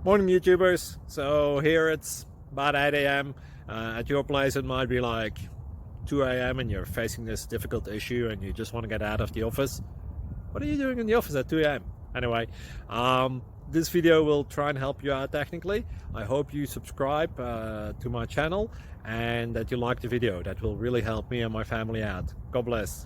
Morning YouTubers. So here it's about 8 a.m. At your place it might be like 2 a.m. and you're facing this difficult issue and you just want to get out of the office. What are you doing in the office at 2 a.m.? Anyway, this video will try and help you out technically. I hope you subscribe to my channel and that you like the video. That will really help me and my family out. God bless.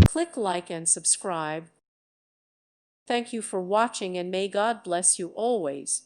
Click like and subscribe. Thank you for watching and may God bless you always.